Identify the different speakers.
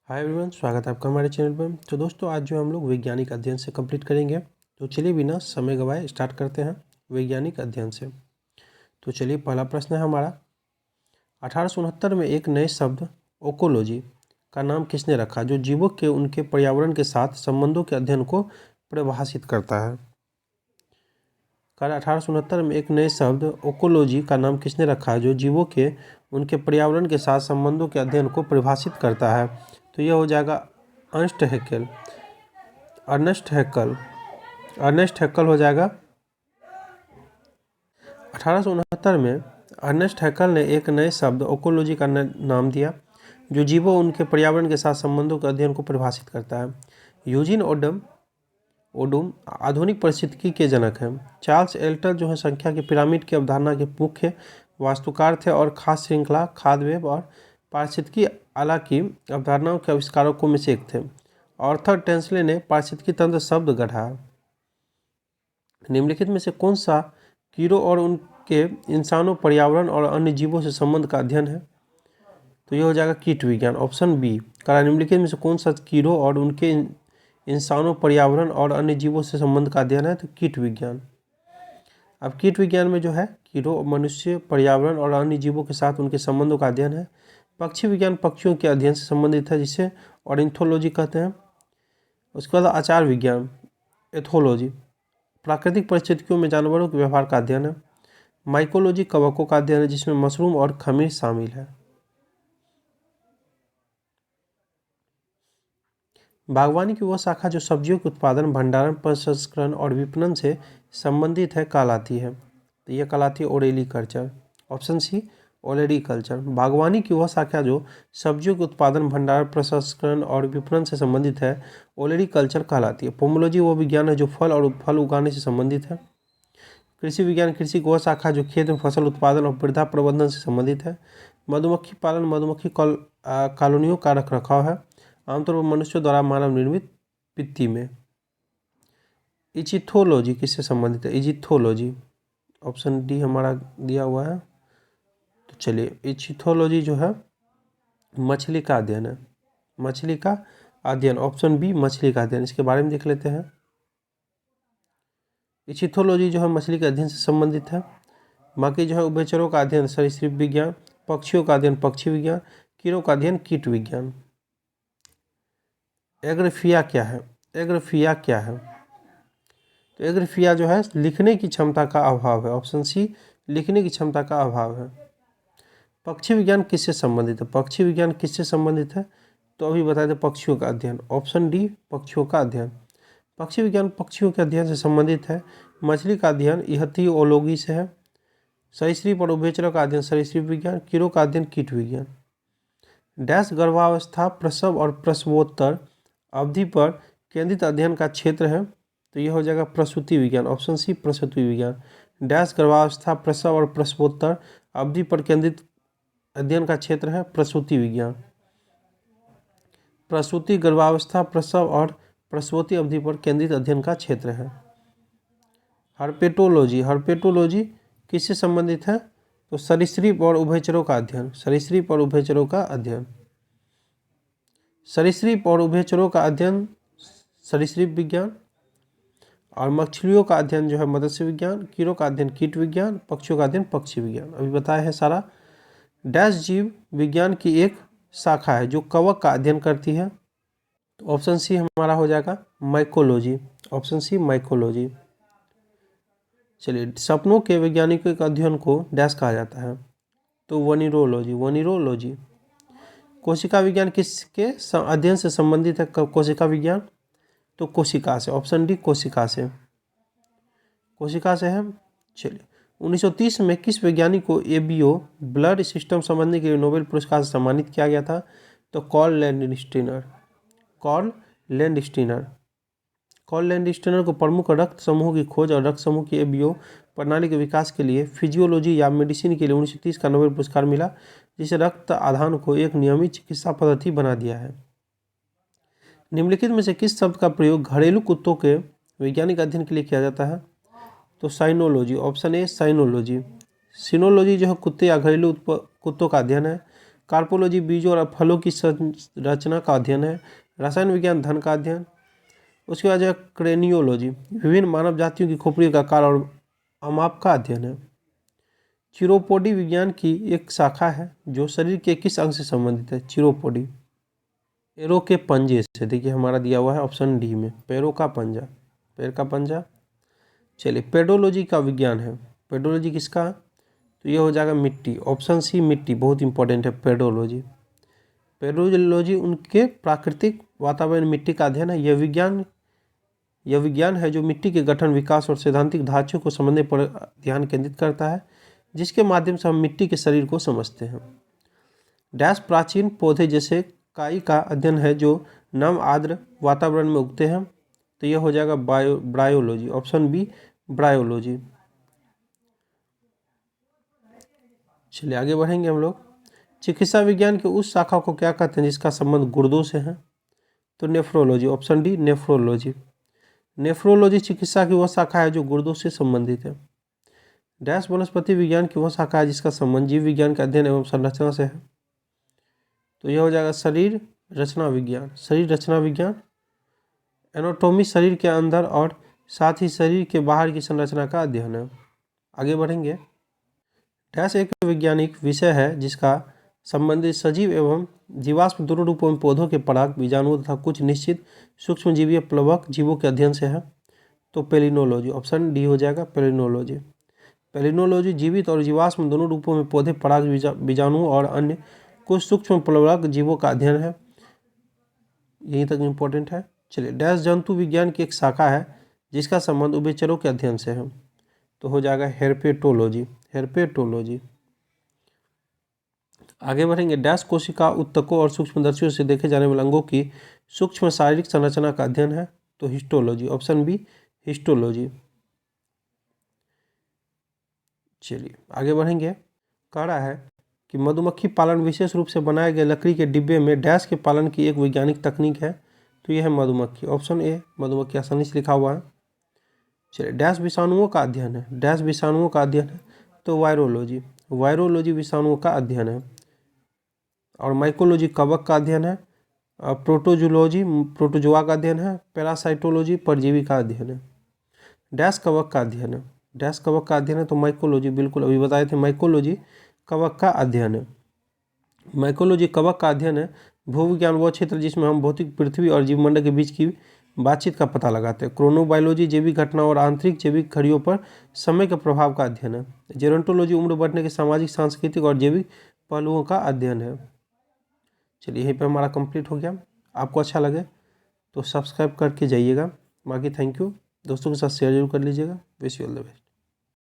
Speaker 1: Hi everyone, स्वागत है आपका हमारे चैनल पर। तो दोस्तों, आज जो हम लोग वैज्ञानिक अध्ययन से कंप्लीट करेंगे, तो चलिए बिना समय गवाए स्टार्ट करते हैं वैज्ञानिक अध्ययन से। तो चलिए, पहला प्रश्न है हमारा, 1869 में एक नए शब्द ओकोलॉजी का नाम किसने रखा, जो जीवों के उनके पर्यावरण के साथ संबंधों के अध्ययन को परिभाषित करता है। 1869 में एक नए शब्द ओकोलॉजी का नाम किसने रखा है, जो जीवों के उनके पर्यावरण के साथ संबंधों के अध्ययन को परिभाषित करता है। तो यह हो जाएगा अर्नेस्ट हैकेल। अर्नेस्ट हैकेल हो जाएगा। 1869 में अर्नेस्ट हैकेल ने एक नए शब्द ओकोलॉजी का नाम दिया, जो जीवों उनके पर्यावरण के साथ संबंधों के अध्ययन को परिभाषित करता है। यूजीन ओडम आधुनिक पारिस्थितिकी के जनक हैं। चार्ल्स एल्टर जो है संख्या के पिरामिड की अवधारणा के मुख्य वास्तुकार थे और खास श्रृंखला, खाद्य वेब और पारिस्थितिकी आला की अवधारणाओं के आविष्कारकों में से एक थे। आर्थर टेंसले ने पारिस्थितिकी तंत्र शब्द गढ़ा। निम्नलिखित में से कौन सा कीड़ों और उनके इंसानों, पर्यावरण और अन्य जीवों से संबंध का अध्ययन है? तो यह हो जाएगा कीट विज्ञान, ऑप्शन बी। निम्नलिखित में से कौन सा कीड़ों और उनके इंसानों, पर्यावरण और अन्य जीवों से संबंध का अध्ययन है? तो कीट विज्ञान। अब कीट विज्ञान में जो है कीड़ों, मनुष्य, पर्यावरण और अन्य जीवों के साथ उनके संबंधों का अध्ययन है। पक्षी विज्ञान पक्षियों के अध्ययन से संबंधित है, जिसे ऑर्निथोलॉजी कहते हैं। उसके बाद आचार विज्ञान, एथोलॉजी, प्राकृतिक परिस्थितियों में जानवरों के व्यवहार का अध्ययन है। माइकोलॉजी कवकों का अध्ययन है, जिसमें मशरूम और खमीर शामिल है। बागवानी की वह शाखा जो सब्जियों के उत्पादन, भंडारण, प्रसंस्करण और विपणन से संबंधित है कहलाती है। तो यह कहलाती है ओलेरीकल्चर, ऑप्शन सी ओलेरीकल्चर। बागवानी की वह शाखा जो सब्जियों के उत्पादन, भंडारण, प्रसंस्करण और विपणन से संबंधित है, ओलेरीकल्चर कहलाती है। पोमोलॉजी वह विज्ञान है जो फल उगाने से संबंधित है। कृषि विज्ञान कृषि की वह शाखा जो खेत में फसल उत्पादन और मृदा प्रबंधन से संबंधित है। मधुमक्खी पालन मधुमक्खी कॉलोनियों का रखरखाव है, आमतौर पर मनुष्यों द्वारा मानव निर्मित पित्ती में। इचिथोलॉजी किससे संबंधित है? इजिथोलॉजी, ऑप्शन डी हमारा दिया हुआ है। तो चलिए, इचिथोलॉजी जो है मछली का अध्ययन है। मछली का अध्ययन, ऑप्शन बी मछली का अध्ययन। इसके बारे में देख लेते हैं। इचिथोलॉजी जो है मछली के अध्ययन से संबंधित है। बाकी जो है उभयचरों का अध्ययन सरीसृप विज्ञान, पक्षियों का अध्ययन पक्षी विज्ञान, कीड़ों का अध्ययन कीट विज्ञान। एग्रीफिया क्या है? एग्रीफिया क्या है? तो एग्रीफिया जो है लिखने की क्षमता का अभाव है, ऑप्शन सी लिखने की क्षमता का अभाव है। पक्षी विज्ञान किससे संबंधित है? पक्षी विज्ञान किससे संबंधित है? तो अभी बता दें, पक्षियों का अध्ययन, ऑप्शन डी पक्षियों का अध्ययन। पक्षी विज्ञान पक्षियों के अध्ययन से संबंधित है। मछली का अध्ययन इहथियोलॉजी से है। सरीसृप और उभयचरों का अध्ययन सरीसृप विज्ञान, कीड़ों का अध्ययन कीट विज्ञान। डैश गर्भावस्था, प्रसव और प्रसवोत्तर अवधि पर केंद्रित अध्ययन का क्षेत्र है। तो यह हो जाएगा प्रसूति विज्ञान, ऑप्शन सी प्रसूति विज्ञान। डैश गर्भावस्था, प्रसव और प्रसवोत्तर अवधि पर केंद्रित अध्ययन का क्षेत्र है प्रसूति विज्ञान। प्रसूति, गर्भावस्था, प्रसव और प्रसूति अवधि पर केंद्रित अध्ययन का क्षेत्र है। हर्पेटोलॉजी, हर्पेटोलॉजी किससे संबंधित है? तो सरीसृप और उभयचरों का अध्ययन, सरीसृप और उभयचरों का अध्ययन। सरीसृप और उभयचरों का अध्ययन सरीसृप विज्ञान, और मछलियों का अध्ययन जो है मत्स्य विज्ञान, कीड़ों का अध्ययन कीट विज्ञान, पक्षियों का अध्ययन पक्षी विज्ञान। अभी बताया है सारा। डैश जीव विज्ञान की एक शाखा है जो कवक का अध्ययन करती है। तो ऑप्शन सी हमारा हो जाएगा माइकोलॉजी, ऑप्शन सी माइकोलॉजी। चलिए, सपनों के वैज्ञानिकों के अध्ययन को डैश कहा जाता है? तो वनीरोलॉजी, वनीरोलॉजी। कोशिका विज्ञान किसके अध्ययन से संबंधित है? कोशिका विज्ञान, तो कोशिका से, ऑप्शन डी कोशिका से, कोशिका से है। चलिए, 1930 में किस वैज्ञानिक को एबीओ ब्लड सिस्टम समझने के लिए नोबेल पुरस्कार से सम्मानित किया गया था? तो Karl Landsteiner, Karl Landsteiner. Karl Landsteiner को प्रमुख रक्त समूह की खोज और रक्त समूह की एबीओ प्रणाली के विकास के लिए फिजियोलॉजी या मेडिसिन के लिए 1930 का नोबेल पुरस्कार मिला, जिसे रक्त आधान को एक नियमित चिकित्सा पद्धति बना दिया है। निम्नलिखित में से किस शब्द का प्रयोग घरेलू कुत्तों के वैज्ञानिक अध्ययन के लिए किया जाता है? तो साइनोलॉजी, ऑप्शन ए साइनोलॉजी। सिनोलॉजी जो है कुत्ते या घरेलू कुत्तों का अध्ययन है। कार्पोलॉजी बीजों और फलों की संरचना का अध्ययन है। रसायन विज्ञान धन का अध्ययन। उसके बाद जो है क्रेनियोलॉजी, विभिन्न मानव जातियों की खोपड़ी का आकार और अमाप का अध्ययन है। चिरोपोडी विज्ञान की एक शाखा है जो शरीर के किस अंग से संबंधित है? चिरोपोडी, पैरों के पंजे से। देखिए हमारा दिया हुआ है ऑप्शन डी में, पैरों का पंजा, पैर का पंजा। चलिए पेडोलॉजी का विज्ञान है। पेडोलॉजी किसका? तो ये हो जाएगा मिट्टी, ऑप्शन सी मिट्टी, बहुत इंपॉर्टेंट है पेडोलॉजी। पेडोलॉजी उनके प्राकृतिक वातावरण मिट्टी का अध्ययन है। यह विज्ञान है जो मिट्टी के गठन, विकास और सैद्धांतिक ढांचे को समझने पर ध्यान केंद्रित करता है, जिसके माध्यम से हम मिट्टी के शरीर को समझते हैं। डैश प्राचीन पौधे जैसे काई का अध्ययन है जो नम आर्द्र वातावरण में उगते हैं। तो यह हो जाएगा ब्रायोलॉजी, ऑप्शन बी ब्रायोलॉजी। चलिए आगे बढ़ेंगे हम लोग। चिकित्सा विज्ञान के उस शाखा को क्या कहते हैं जिसका संबंध गुर्दों से है? तो nephrology, option D nephrology. Nephrology चिकित्सा की वह शाखा है जो गुर्दों से संबंधित है। डैश वनस्पति विज्ञान की वह शाखा है जिसका संबंध जीव विज्ञान के अध्ययन एवं संरचना से है। तो यह हो जाएगा शरीर रचना विज्ञान, शरीर रचना विज्ञान। एनाटॉमी शरीर के अंदर और साथ ही शरीर के बाहर की संरचना का अध्ययन है। आगे बढ़ेंगे। डैश एक वैज्ञानिक विषय है जिसका संबंधित सजीव एवं जीवाश्म दोनों रूपों में पौधों के पराग, बीजाणुओं तथा कुछ निश्चित सूक्ष्मजीवीय प्लवक जीवों के अध्ययन से है। तो पेलिनोलॉजी, ऑप्शन डी हो जाएगा पेलिनोलॉजी। पेलिनोलॉजी जीवित और जीवाश्म दोनों रूपों में पौधे, पराग, बीजाणुओं और अन्य कुछ सूक्ष्म प्लवक जीवों का अध्ययन है। यहीं तक इम्पोर्टेंट है। चलिए डैश जंतु विज्ञान की एक शाखा है जिसका संबंध उभयचरों के अध्ययन से है। तो हो जाएगा हेरपेटोलॉजी, हेरपेटोलॉजी। आगे बढ़ेंगे। डैश कोशिका उत्तकों और सूक्ष्मदर्शियों से देखे जाने वाले अंगों की सूक्ष्म शारीरिक संरचना का अध्ययन है। तो हिस्टोलॉजी, ऑप्शन बी हिस्टोलॉजी। चलिए आगे बढ़ेंगे। कह रहा है कि मधुमक्खी पालन विशेष रूप से बनाए गए लकड़ी के डिब्बे में डैश के पालन की एक वैज्ञानिक तकनीक है। तो यह है मधुमक्खी, ऑप्शन ए मधुमक्खी, आसानी से लिखा हुआ है। चलिए डैश विषाणुओं का अध्ययन है। डैश विषाणुओं का अध्ययन है। तो वायरोलॉजी, वायरोलॉजी विषाणुओं का अध्ययन है। और माइकोलॉजी कवक का अध्ययन है। प्रोटोजोलॉजी प्रोटोजोआ का अध्ययन है। पैरासाइटोलॉजी परजीवी का अध्ययन है। डैश कवक का अध्ययन है। डैश कवक का अध्ययन है। तो माइकोलॉजी, बिल्कुल अभी बताए थे, माइकोलॉजी कवक का अध्ययन है। माइकोलॉजी कवक का अध्ययन है भूविज्ञान वह क्षेत्र जिसमें हम भौतिक पृथ्वी और जीवमंडल के बीच की बातचीत का पता लगाते हैं। क्रोनोबायोलॉजी जैविक घटनाओं और आंतरिक जैविक घड़ियों पर समय के प्रभाव का अध्ययन है। जेरोंटोलॉजी उम्र बढ़ने के सामाजिक, सांस्कृतिक और जैविक पहलुओं का अध्ययन है। चलिए यहीं पे हमारा कंप्लीट हो गया। आपको अच्छा लगे तो सब्सक्राइब करके जाइएगा। बाकी थैंक यू, दोस्तों के साथ शेयर जरूर कर लीजिएगा। Wish you all the best.